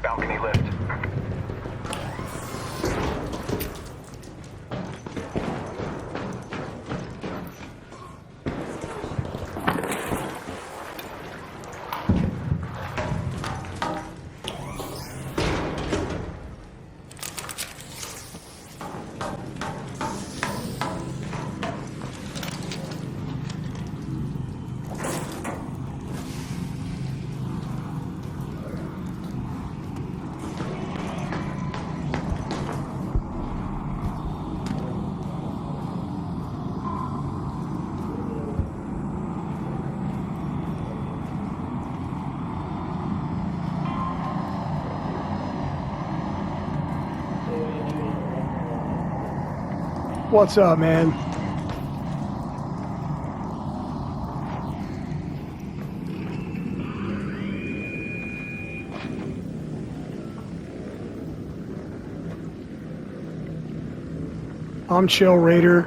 Balcony lift. What's up, man? I'm chill, Raider.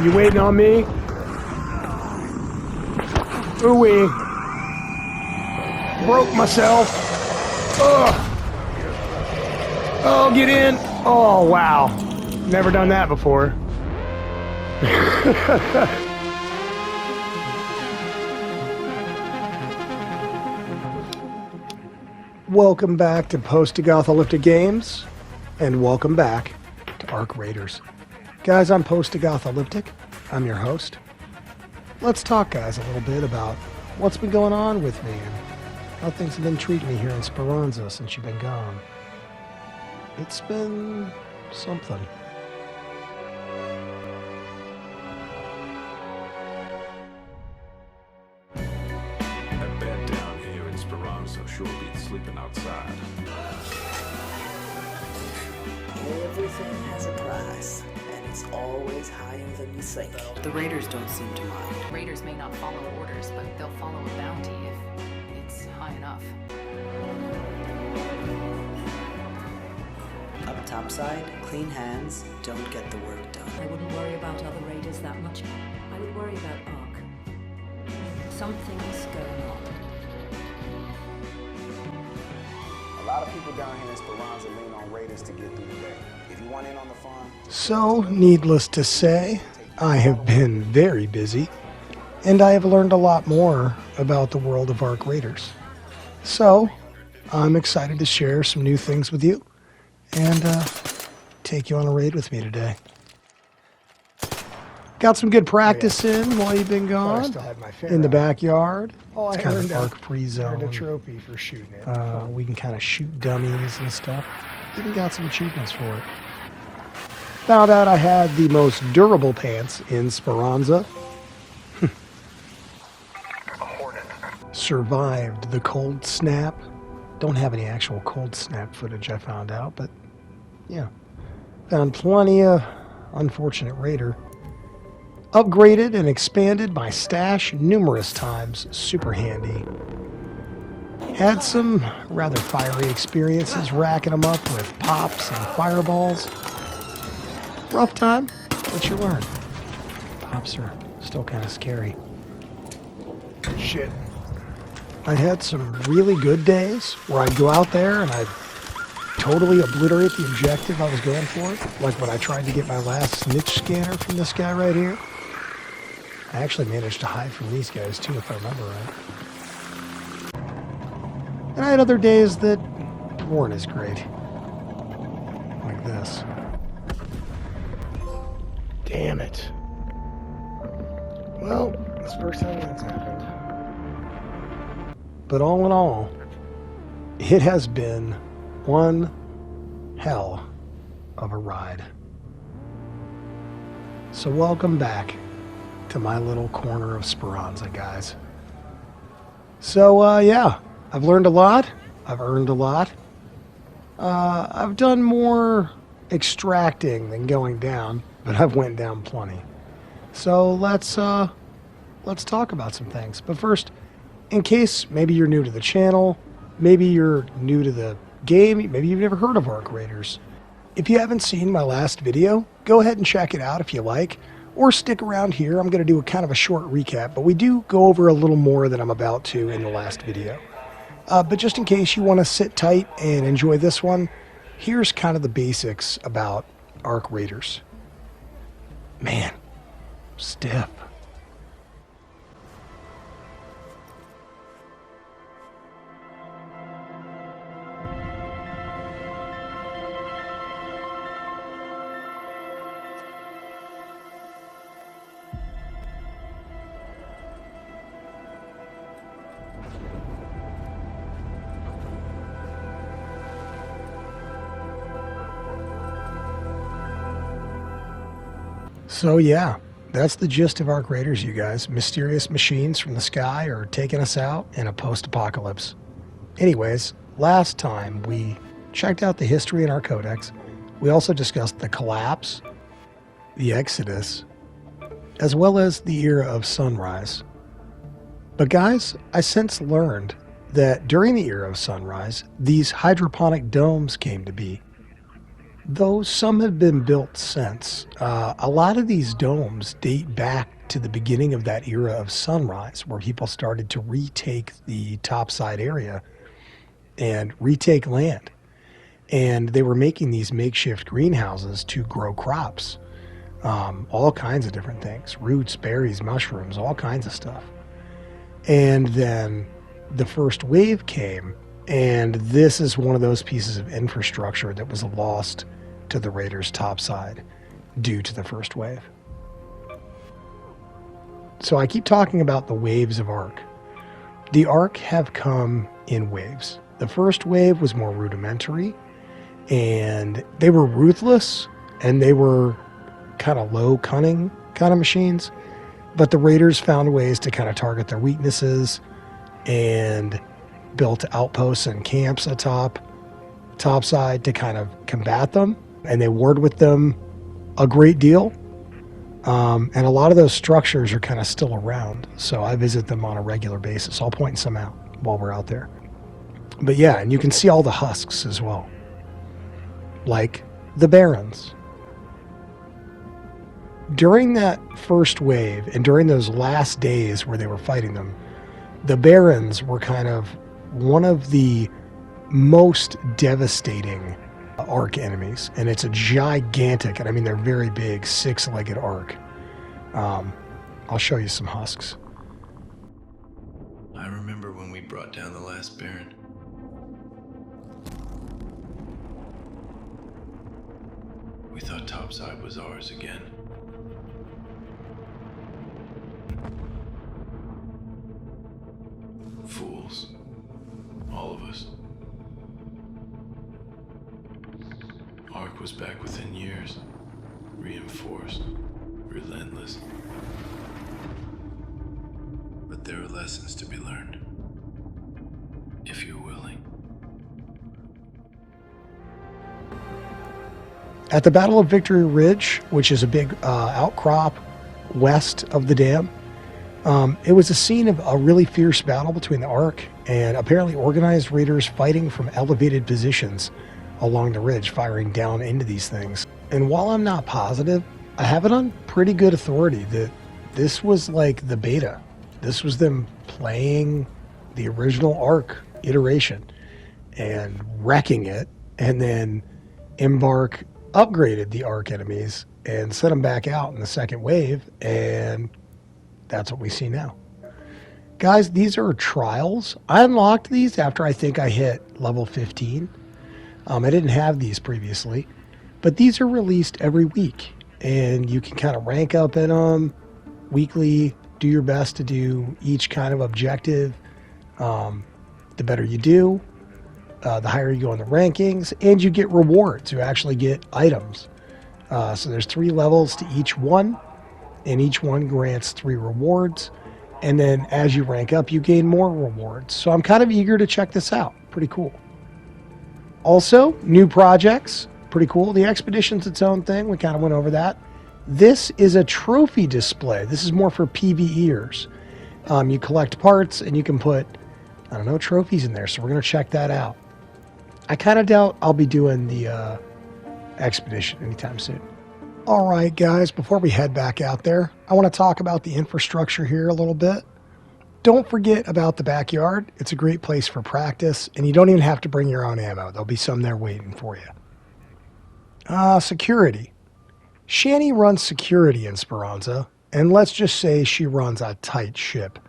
You waiting on me? Ooh-wee. Broke myself. Ugh. Oh, get in. Oh, wow. Never done that before. Welcome back to Postagothalyptic Games, and welcome back to Arc Raiders. Guys, I'm Postagothalyptic. I'm your host. Let's talk, guys, a little bit about what's been going on with me and how things have been treating me here in Speranza since you've been gone. It's been something. Sure beats sleeping outside. Everything has a price, and it's always higher than you think. The Raiders don't seem to mind. Raiders may not follow orders, but they'll follow a bounty if it's high enough. Up topside, clean hands don't get the work done. I wouldn't worry about other raiders that much. I would worry about Ark. Something's going on. A lot of people down here in Speranza lean on Raiders to get through the day. If you want in on the fun... So, needless to say, I have been very busy, and I have learned a lot more about the world of Arc Raiders. So, I'm excited to share some new things with you, and take you on a raid with me today. Got some good practice in while you've been gone, in the backyard. It's kind of arc-free zone. A trophy for shooting it. We can kind of shoot dummies and stuff. Even got some achievements for it. Found out I had the most durable pants in Speranza. Survived the cold snap. Don't have any actual cold snap footage, I found out, but yeah. Found plenty of unfortunate Raider. Upgraded and expanded my stash numerous times. Super handy. Had some rather fiery experiences racking them up with pops and fireballs. Rough time, but you learn. Pops are still kind of scary. Shit. I had some really good days where I'd go out there and I'd totally obliterate the objective I was going for. Like when I tried to get my last snitch scanner from this guy right here. I actually managed to hide from these guys too, if I remember right. And I had other days that weren't as great. Like this. Damn it. Well, it's the first time that's happened. But all in all, it has been one hell of a ride. So welcome back to my little corner of Speranza, guys. So, yeah, I've learned a lot. I've earned a lot. I've done more extracting than going down, but I've went down plenty. So let's talk about some things. But first, in case maybe you're new to the channel, maybe you're new to the game, maybe you've never heard of Arc Raiders. If you haven't seen my last video, go ahead and check it out if you like. Or stick around here. I'm going to do a kind of a short recap, but we do go over a little more than I'm about to in the last video. But just in case you want to sit tight and enjoy this one, here's kind of the basics about Arc Raiders. Man, stiff. So yeah, that's the gist of Arc Raiders, you guys. Mysterious machines from the sky are taking us out in a post-apocalypse. Anyways, last time we checked out the history in our Codex. We also discussed the collapse, the Exodus, as well as the era of Sunrise. But guys, I since learned that during the era of Sunrise, these hydroponic domes came to be. Though some have been built since, a lot of these domes date back to the beginning of that era of Sunrise, where people started to retake the topside area and retake land. And they were making these makeshift greenhouses to grow crops, all kinds of different things, roots, berries, mushrooms, all kinds of stuff. And then the first wave came, and this is one of those pieces of infrastructure that was lost to the Raiders' topside due to the first wave. So I keep talking about the waves of Ark. The Ark have come in waves. The first wave was more rudimentary, and they were ruthless, and they were kind of low cunning kind of machines. But the Raiders found ways to kind of target their weaknesses and built outposts and camps topside to kind of combat them. And they warred with them a great deal. And a lot of those structures are kind of still around. So I visit them on a regular basis. I'll point some out while we're out there. But yeah, and you can see all the husks as well. Like the Barons. During that first wave and during those last days where they were fighting them, the Barons were kind of one of the most devastating Ark enemies, and it's a gigantic, and I mean they're very big, six-legged Ark. I'll show you some husks. I remember when we brought down the last Baron. We thought topside was ours again. Fools. All of us. Ark was back within years, reinforced, relentless. But there are lessons to be learned, if you're willing. At the Battle of Victory Ridge, which is a big outcrop west of the dam, it was a scene of a really fierce battle between the Ark and apparently organized raiders fighting from elevated positions along the ridge, firing down into these things. And while I'm not positive, I have it on pretty good authority that this was like the beta. This was them playing the original Ark iteration and wrecking it, and then Embark upgraded the Ark enemies and sent them back out in the second wave, and that's what we see now. Guys, these are trials. I unlocked these after I think I hit level 15. I didn't have these previously, but these are released every week, and you can kind of rank up in them weekly, do your best to do each kind of objective. The better you do, the higher you go in the rankings, and you get rewards. You actually get items. So there's 3 levels to each one, and each one grants 3 rewards. And then as you rank up, you gain more rewards. So I'm kind of eager to check this out. Pretty cool. Also, new projects. Pretty cool. The Expedition's its own thing. We kind of went over that. This is a trophy display. This is more for PvEers. You collect parts and you can put, I don't know, trophies in there. So we're going to check that out. I kind of doubt I'll be doing the Expedition anytime soon. All right, guys, before we head back out there, I want to talk about the infrastructure here a little bit. Don't forget about the backyard. It's a great place for practice, and you don't even have to bring your own ammo. There'll be some there waiting for you. Security. Shani runs security in Speranza, and let's just say she runs a tight ship,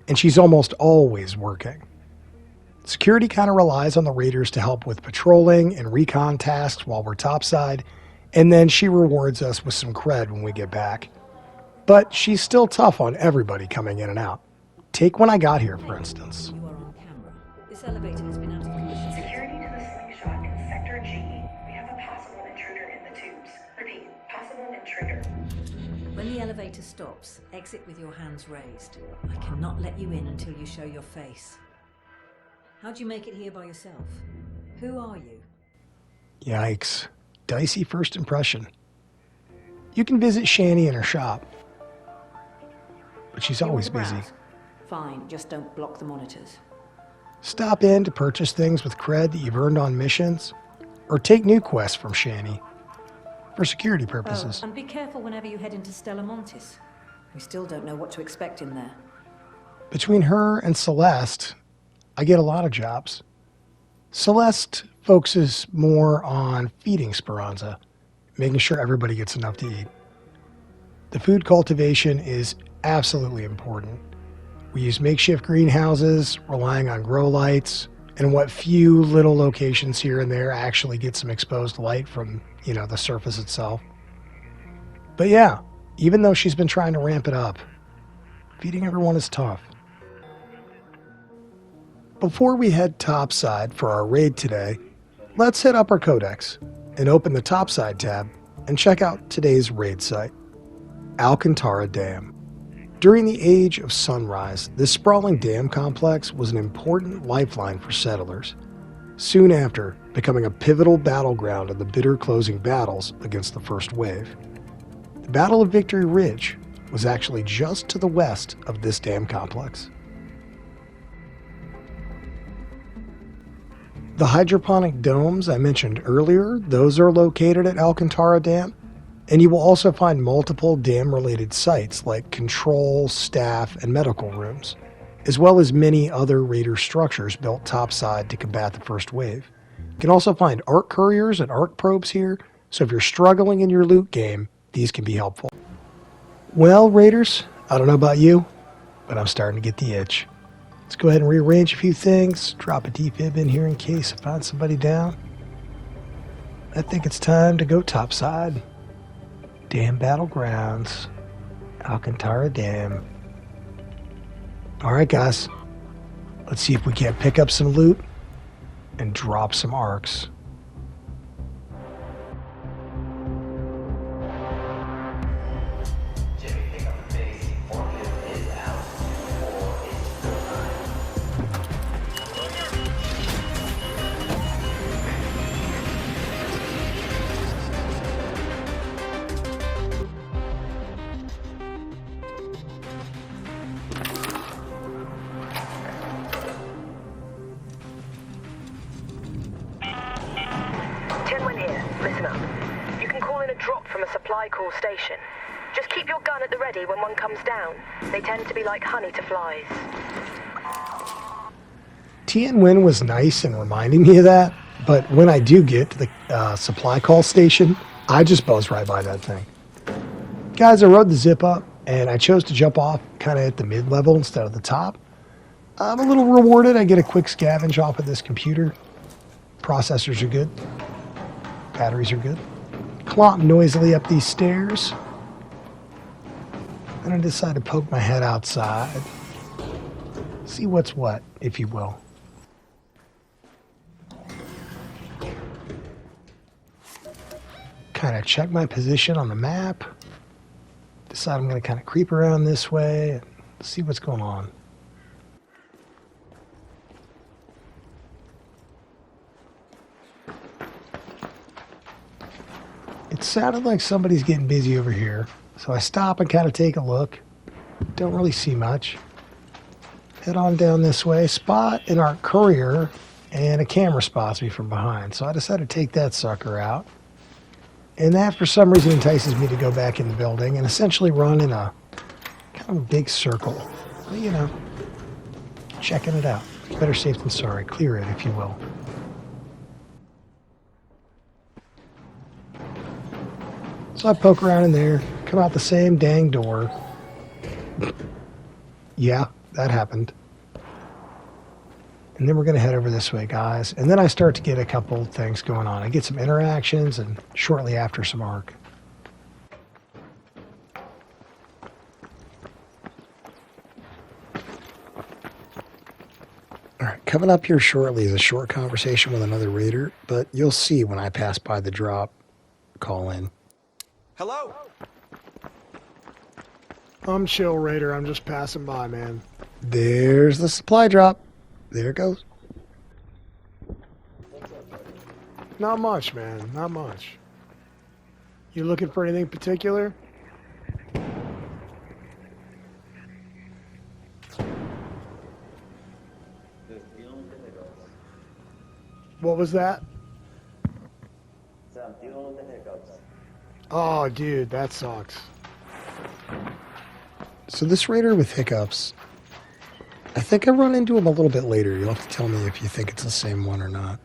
and she's almost always working. Security kind of relies on the raiders to help with patrolling and recon tasks while we're topside, and then she rewards us with some cred when we get back. But she's still tough on everybody coming in and out. Take when I got here, for instance. You are on camera. This elevator has been out of commission. Security to the slingshot in Sector G. We have a possible intruder in the tubes. Repeat, possible intruder. When the elevator stops, exit with your hands raised. I cannot let you in until you show your face. How'd you make it here by yourself? Who are you? Yikes. Dicey first impression. You can visit Shani in her shop, but she's always busy. Fine, just don't block the monitors. Stop in to purchase things with cred that you've earned on missions, or take new quests from Shani for security purposes. And be careful whenever you head into Stella Montis. We still don't know what to expect in there. Between her and Celeste, I get a lot of jobs. Celeste focuses more on feeding Speranza, making sure everybody gets enough to eat. The food cultivation is absolutely important. We use makeshift greenhouses, relying on grow lights, and what few little locations here and there actually get some exposed light from, the surface itself. But yeah, even though she's been trying to ramp it up, feeding everyone is tough. Before we head topside for our raid today, let's hit up our Codex and open the topside tab and check out today's raid site, Alcantara Dam. During the Age of Sunrise, this sprawling dam complex was an important lifeline for settlers, soon after becoming a pivotal battleground in the bitter closing battles against the First Wave. The Battle of Victory Ridge was actually just to the west of this dam complex. The hydroponic domes I mentioned earlier, those are located at Alcantara Dam, and you will also find multiple dam-related sites like control, staff, and medical rooms, as well as many other raider structures built topside to combat the First Wave. You can also find arc couriers and arc probes here, so if you're struggling in your loot game, these can be helpful. Well, raiders, I don't know about you, but I'm starting to get the itch. Let's go ahead and rearrange a few things, drop a defib in here in case I find somebody down. I think it's time to go topside. Dam Battlegrounds, Alcantara Dam. Alright guys, let's see if we can't pick up some loot and drop some arcs. Call station. Just keep your gun at the ready when one comes down. They tend to be like honey to flies. Tianwen was nice in reminding me of that, but when I do get to the supply call station, I just buzz right by that thing. Guys, I rode the zip up, and I chose to jump off kind of at the mid-level instead of the top. I'm a little rewarded. I get a quick scavenge off of this computer. Processors are good. Batteries are good. Clomp noisily up these stairs. And I decide to poke my head outside. See what's what, if you will. Kind of check my position on the map. Decide I'm going to kind of creep around this way and see what's going on. It sounded like somebody's getting busy over here, so I stop and kind of take a look. Don't really see much. Head on down this way, spot an arc courier, and a camera spots me from behind, so I decided to take that sucker out. And that, for some reason, entices me to go back in the building and essentially run in a kind of a big circle. But, checking it out. Better safe than sorry. Clear it, if you will. So I poke around in there, come out the same dang door. Yeah, that happened. And then we're going to head over this way, guys. And then I start to get a couple things going on. I get some interactions and shortly after some arc. Alright, coming up here shortly is a short conversation with another raider, but you'll see when I pass by the drop. Call in. Hello? I'm chill, Raider. I'm just passing by, man. There's the supply drop. There it goes. Not much, man. Not much. You looking for anything particular? What was that? Oh, dude, that sucks. So this raider with hiccups, I think I run into him a little bit later. You'll have to tell me if you think it's the same one or not.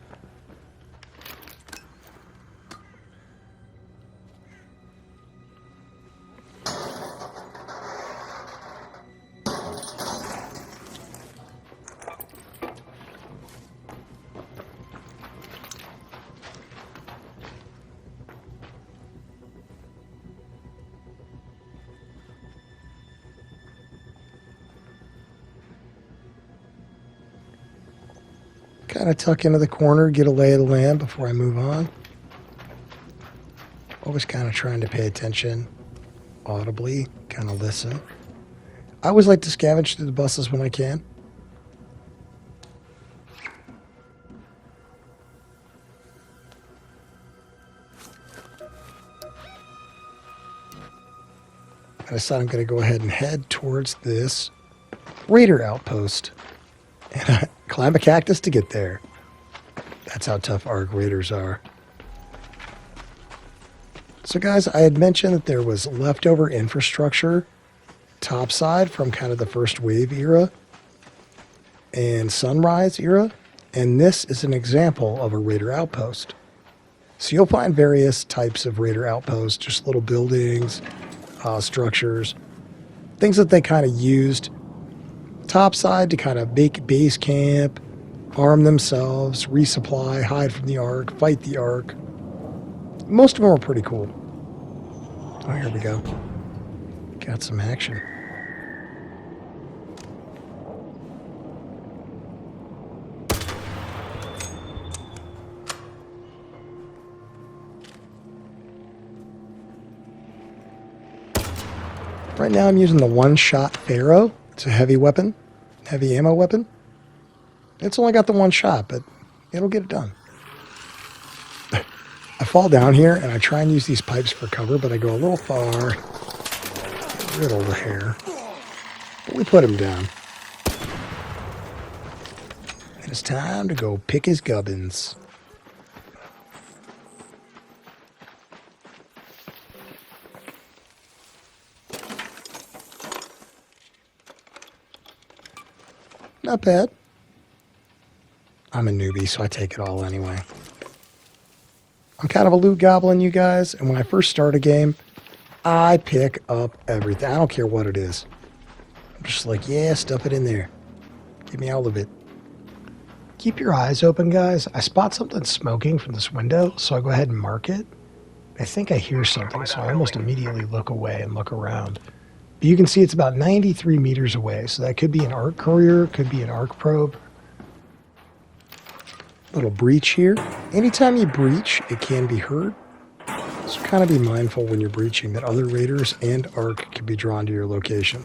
Kind of tuck into the corner, get a lay of the land before I move on. Always kind of trying to pay attention audibly, kind of listen. I always like to scavenge through the buses when I can. I decided I'm going to go ahead and head towards this raider outpost. And I climb a cactus to get there. That's how tough ARC raiders are. So guys, I had mentioned that there was leftover infrastructure topside from kind of the first wave era and sunrise era. And this is an example of a raider outpost. So you'll find various types of raider outposts, just little buildings, structures, things that they kind of used topside to kind of make base camp, arm themselves, resupply, hide from the ARC, fight the ARC. Most of them are pretty cool. Oh, here we go. Got some action. Right now I'm using the one-shot Pharaoh. It's a heavy weapon, heavy ammo weapon. It's only got the one shot, but it'll get it done. I fall down here and I try and use these pipes for cover, but I go a little far. Get rid of the hair. But we put him down. And it's time to go pick his gubbins. Not bad. I'm a newbie, so I take it all anyway. I'm kind of a loot goblin, you guys, and when I first start a game, I pick up everything. I don't care what it is. I'm just like, yeah, stuff it in there. Give me all of it. Keep your eyes open, guys. I spot something smoking from this window, so I go ahead and mark it. I think I hear something, so I almost immediately look away and look around. You can see it's about 93 meters away, so that could be an ARC courier, could be an ARC probe. Little breach here. Anytime you breach, it can be heard. So kind of be mindful when you're breaching that other raiders and ARC can be drawn to your location.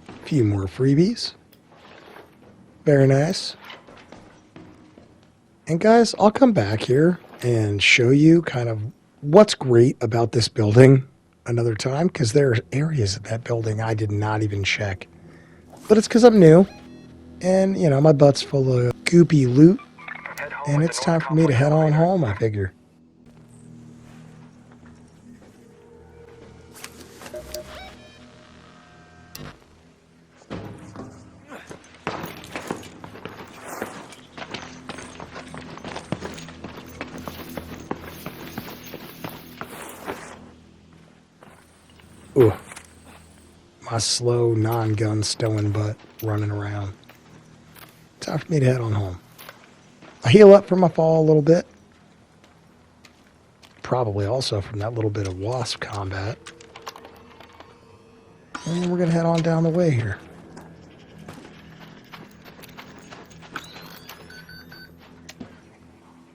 A few more freebies. Very nice. And guys, I'll come back here and show you kind of what's great about this building another time, because there are areas of that building I did not even check. But it's because I'm new, and, you know, my butt's full of goopy loot, and it's time for me to head on home, I figure. Ooh. My slow, non-gun stowing butt running around. Time for me to head on home. I heal up from my fall a little bit. Probably also from that little bit of wasp combat. And we're going to head on down the way here.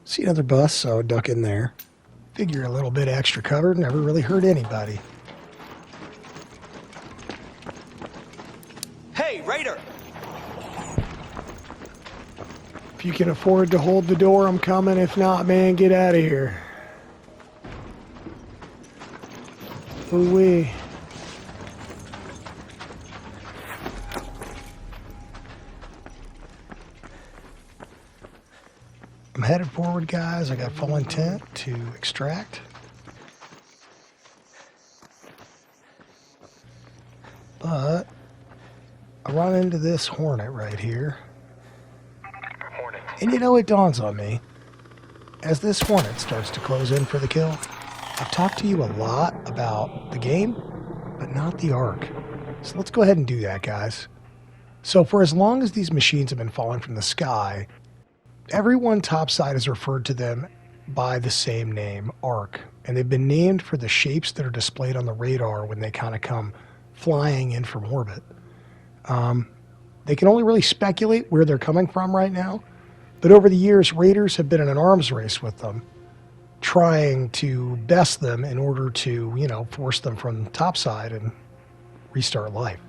See another bus, so I duck in there. Figure a little bit extra covered, never really hurt anybody. Hey, Raider! If you can afford to hold the door, I'm coming. If not, man, get out of here. Ooh-wee. I'm headed forward, guys. I got full intent to extract. But I run into this hornet right here. And you know, it dawns on me, as this hornet starts to close in for the kill, I've talked to you a lot about the game, but not the Ark. So let's go ahead and do that, guys. So for as long as these machines have been falling from the sky, everyone topside has referred to them by the same name, Ark. And they've been named for the shapes that are displayed on the radar when they kind of come flying in from orbit. They can only really speculate where they're coming from right now. But over the years, raiders have been in an arms race with them, trying to best them in order to, you know, force them from topside and restart life.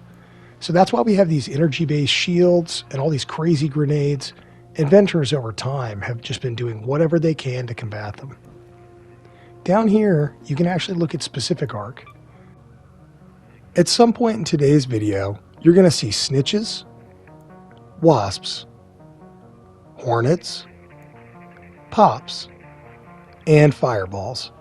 So that's why we have these energy-based shields and all these crazy grenades. Inventors over time have just been doing whatever they can to combat them. Down here, you can actually look at specific Ark. At some point in today's video, you're going to see snitches, wasps, hornets, pops, and fireballs.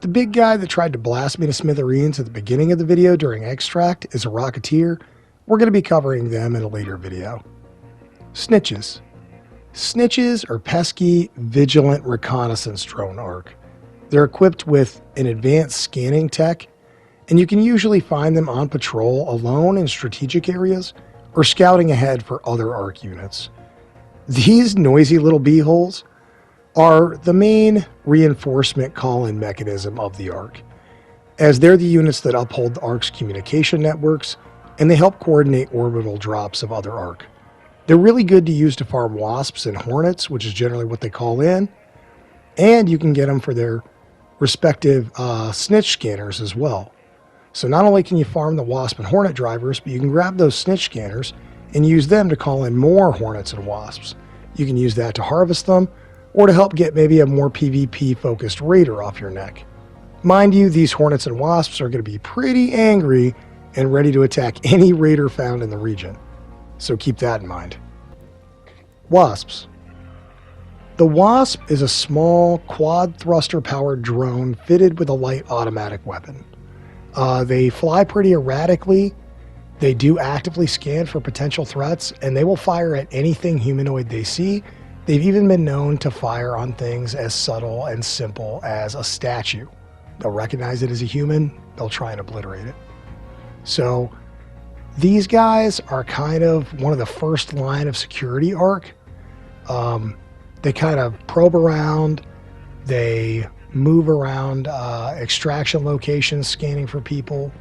The big guy that tried to blast me to smithereens at the beginning of the video during extract is a rocketeer. We're going to be covering them in a later video. Snitches. Snitches are pesky, vigilant reconnaissance drone Ark. They're equipped with an advanced scanning tech, and you can usually find them on patrol alone in strategic areas or scouting ahead for other Ark units. These noisy little beeholes are the main reinforcement call-in mechanism of the Ark, as they're the units that uphold the Ark's communication networks, and they help coordinate orbital drops of other Ark. They're really good to use to farm wasps and hornets, which is generally what they call in, and you can get them for their respective snitch scanners as well. So not only can you farm the wasp and hornet drivers, but you can grab those snitch scanners and use them to call in more hornets and wasps. You can use that to harvest them, or to help get maybe a more PvP-focused raider off your neck. Mind you, these hornets and wasps are going to be pretty angry and ready to attack any raider found in the region. So keep that in mind. Wasps. The Wasp is a small quad thruster powered drone fitted with a light automatic weapon. They fly pretty erratically. They do actively scan for potential threats, and they will fire at anything humanoid they see. They've even been known to fire on things as subtle and simple as a statue. They'll recognize it as a human, they'll try and obliterate it. So these guys are kind of one of the first line of security Ark. They kind of probe around, they move around extraction locations, scanning for people.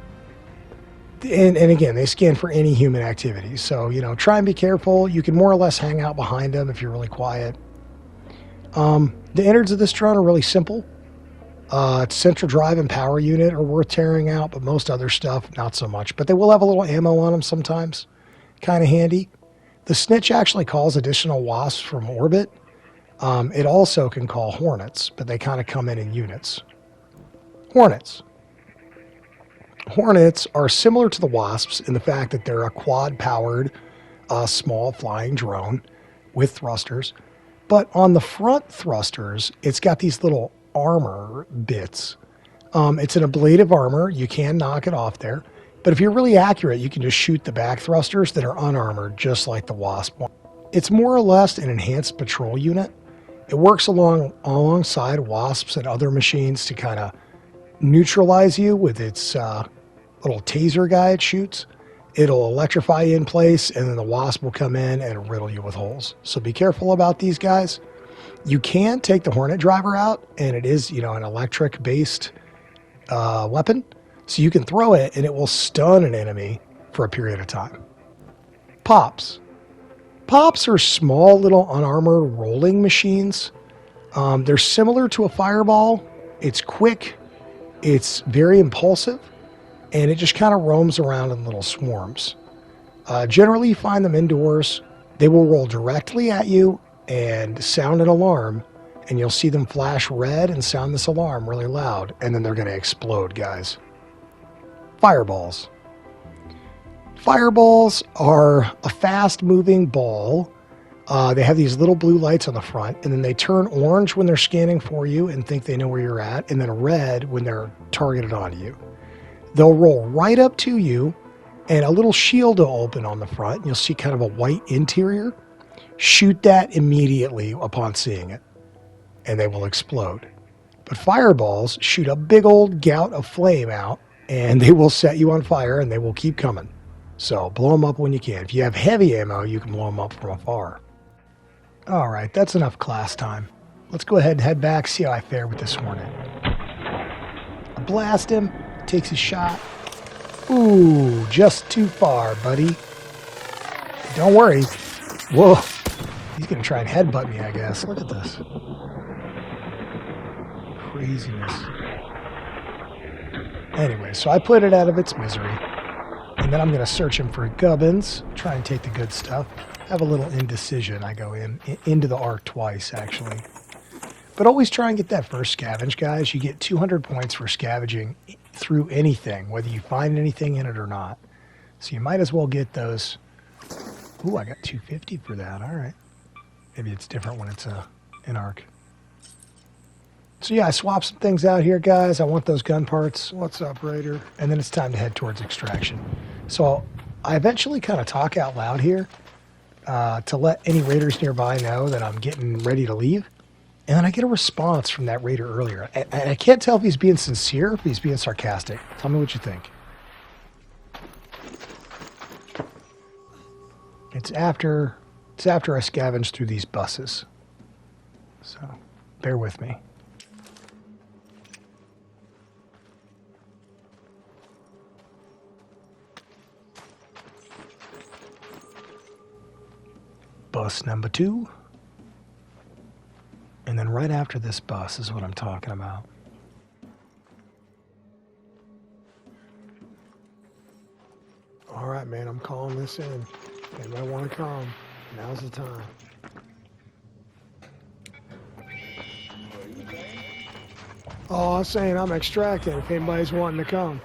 And again, they scan for any human activity. So, you know, try and be careful. You can more or less hang out behind them if you're really quiet. The innards of this drone are really simple. Central drive and power unit are worth tearing out, but most other stuff, not so much. But they will have a little ammo on them sometimes. Kind of handy. The snitch actually calls additional wasps from orbit. It also can call hornets, but they kind of come in units. Hornets. Hornets are similar to the wasps in the fact that they're a quad-powered, small flying drone with thrusters. But on the front thrusters, it's got these little armor bits. It's an ablative armor. You can knock it off there. But if you're really accurate, you can just shoot the back thrusters that are unarmored, just like the Wasp one. It's more or less an enhanced patrol unit. It works alongside Wasps and other machines to kind of neutralize you with its little taser guy it shoots. It'll electrify you in place, and then the Wasp will come in and riddle you with holes. So be careful about these guys. You can take the Hornet driver out, and it is, an electric-based weapon. So you can throw it, and it will stun an enemy for a period of time. Pops. Pops are small little unarmored rolling machines. They're similar to a fireball. It's quick, it's very impulsive, and it just kind of roams around in little swarms. Generally, you find them indoors. They will roll directly at you and sound an alarm, and you'll see them flash red and sound this alarm really loud, and then they're going to explode, guys. Fireballs. Fireballs are a fast-moving ball. They have these little blue lights on the front, and then they turn orange when they're scanning for you and think they know where you're at, and then red when they're targeted on you. They'll roll right up to you, and a little shield will open on the front, and you'll see kind of a white interior. Shoot that immediately upon seeing it, and they will explode. But fireballs shoot a big old gout of flame out, and they will set you on fire, and they will keep coming. So blow them up when you can. If you have heavy ammo, you can blow them up from afar. All right, that's enough class time. Let's go ahead and head back, see how I fare with this Hornet. I blast him, takes his shot. Ooh, just too far, buddy. Don't worry. Whoa, he's going to try and headbutt me, I guess. Look at this. Craziness. Anyway, so I put it out of its misery. And then I'm going to search him for gubbins, try and take the good stuff. Have a little indecision. I go into the arc twice, actually. But always try and get that first scavenge, guys. You get 200 points for scavenging through anything, whether you find anything in it or not. So you might as well get those. Ooh, I got 250 for that. All right. Maybe it's different when it's an arc. So yeah, I swapped some things out here, guys. I want those gun parts. What's up, Raider? And then it's time to head towards extraction. So I eventually kind of talk out loud here to let any Raiders nearby know that I'm getting ready to leave. And then I get a response from that Raider earlier. And I can't tell if he's being sincere or if he's being sarcastic. Tell me what you think. It's after I scavenge through these buses. So bear with me. Bus number 2. And then right after this bus is what I'm talking about. All right, man, I'm calling this in. Anybody want to come? Now's the time. Oh, I'm saying I'm extracting if anybody's wanting to come.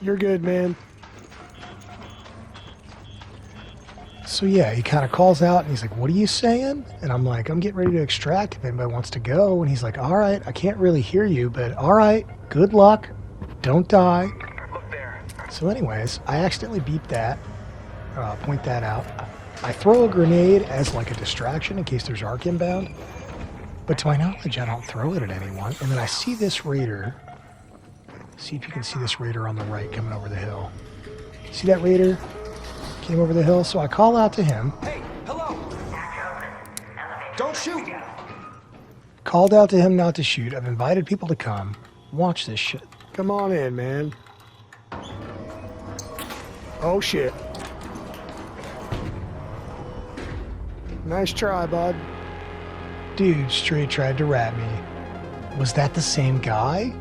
You're good, man. So yeah, he kind of calls out and he's like, what are you saying? And I'm like, I'm getting ready to extract if anybody wants to go. And he's like, all right, I can't really hear you, but all right, good luck. Don't die. So anyways, I accidentally beep that, point that out. I throw a grenade as like a distraction in case there's arc inbound. But to my knowledge, I don't throw it at anyone. And then I see this Raider. See if you can see this Raider on the right coming over the hill. See that Raider? Came over the hill, so I call out to him. Hey, hello! Don't shoot! Called out to him not to shoot. I've invited people to come. Watch this shit. Come on in, man. Oh, shit. Nice try, bud. Dude straight tried to rat me. Was that the same guy?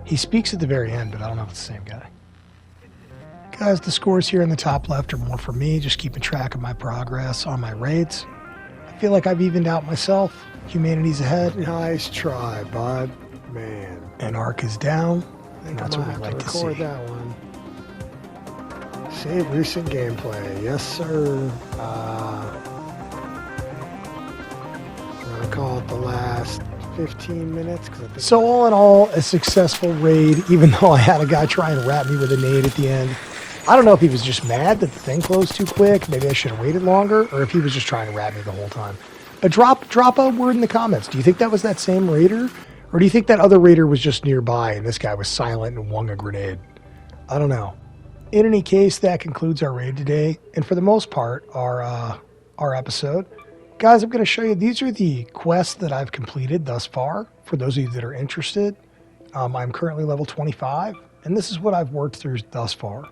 He speaks at the very end, but I don't know if it's the same guy. Guys, the scores here in the top left are more for me, just keeping track of my progress on my raids. I feel like I've evened out myself. Humanity's ahead. Nice try, bud. Man. And arc is down, and that's what we like to see. That one. Save recent gameplay. Yes, sir. to call it the last 15 minutes. So all in all, a successful raid, even though I had a guy try and wrap me with a nade at the end. I don't know if he was just mad that the thing closed too quick, maybe I should have waited longer, or if he was just trying to wrap me the whole time. But drop a word in the comments. Do you think that was that same raider? Or do you think that other raider was just nearby and this guy was silent and wung a grenade? I don't know. In any case, that concludes our raid today, and for the most part, our episode. Guys, I'm going to show you, these are the quests that I've completed thus far, for those of you that are interested. I'm currently level 25, and this is what I've worked through thus far.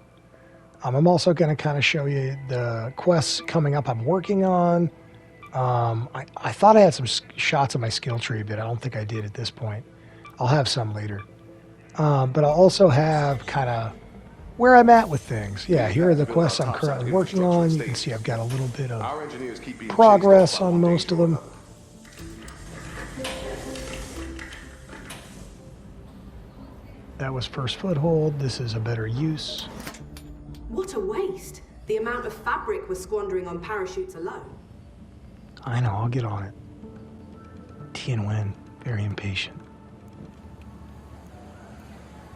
I'm also going to kind of show you the quests coming up I'm working on. I thought I had some shots of my skill tree, but I don't think I did at this point. I'll have some later. But I'll also have kind of where I'm at with things. Yeah, here are the quests I'm currently working on. You can see I've got a little bit of progress on most of them. That was first foothold. This is a better use. What a waste. The amount of fabric we're squandering on parachutes alone. I know, I'll get on it. Tianwen, very impatient.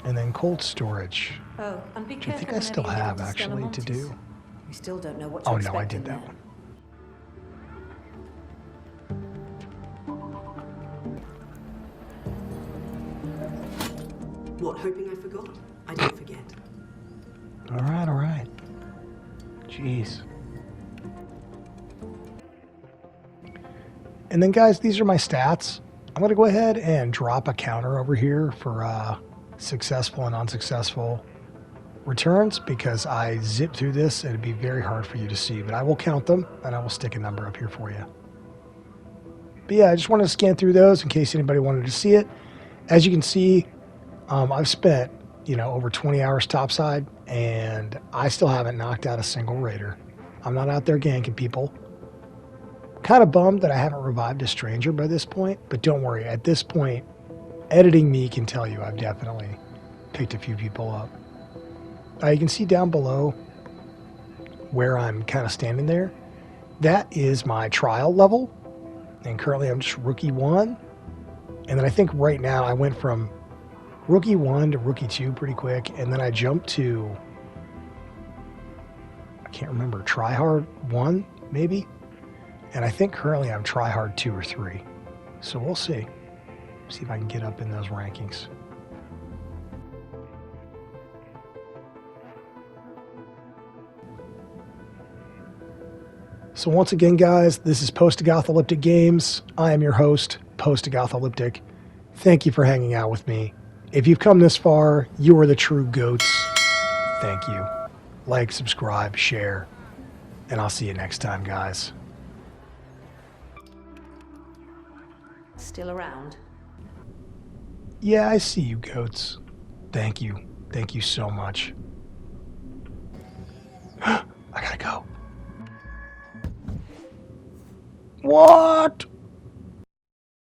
And then cold storage. Oh, and be Which I careful think I whenever still you get have into actually to do. We still don't know what to Oh no, expect I did in that there. one. What, hoping I forgot? I didn't forget. All right. Jeez. And then guys, these are my stats. I'm going to go ahead and drop a counter over here for successful and unsuccessful returns because I zipped through this and it'd be very hard for you to see, but I will count them and I will stick a number up here for you. But yeah, I just wanted to scan through those in case anybody wanted to see it. As you can see, I've spent, over 20 hours topside and I still haven't knocked out a single raider. I'm not out there ganking people. Kind of bummed that I haven't revived a stranger by this point, but don't worry, at this point, editing me can tell you I've definitely picked a few people up. You can see down below where I'm kind of standing there. That is my trial level, and currently I'm just rookie 1. And then I think right now I went from rookie 1 to rookie 2 pretty quick, and then I jumped to, I can't remember, tryhard 1 maybe? And I think currently I'm tryhard 2 or 3. So we'll see. See if I can get up in those rankings. So once again, guys, this is Postagothalyptic Games. I am your host, Postagothalyptic. Thank you for hanging out with me. If you've come this far, you are the true goats. Thank you. Like, subscribe, share, and I'll see you next time, guys. Still around? Yeah, I see you, goats. Thank you. Thank you so much. I gotta go. What?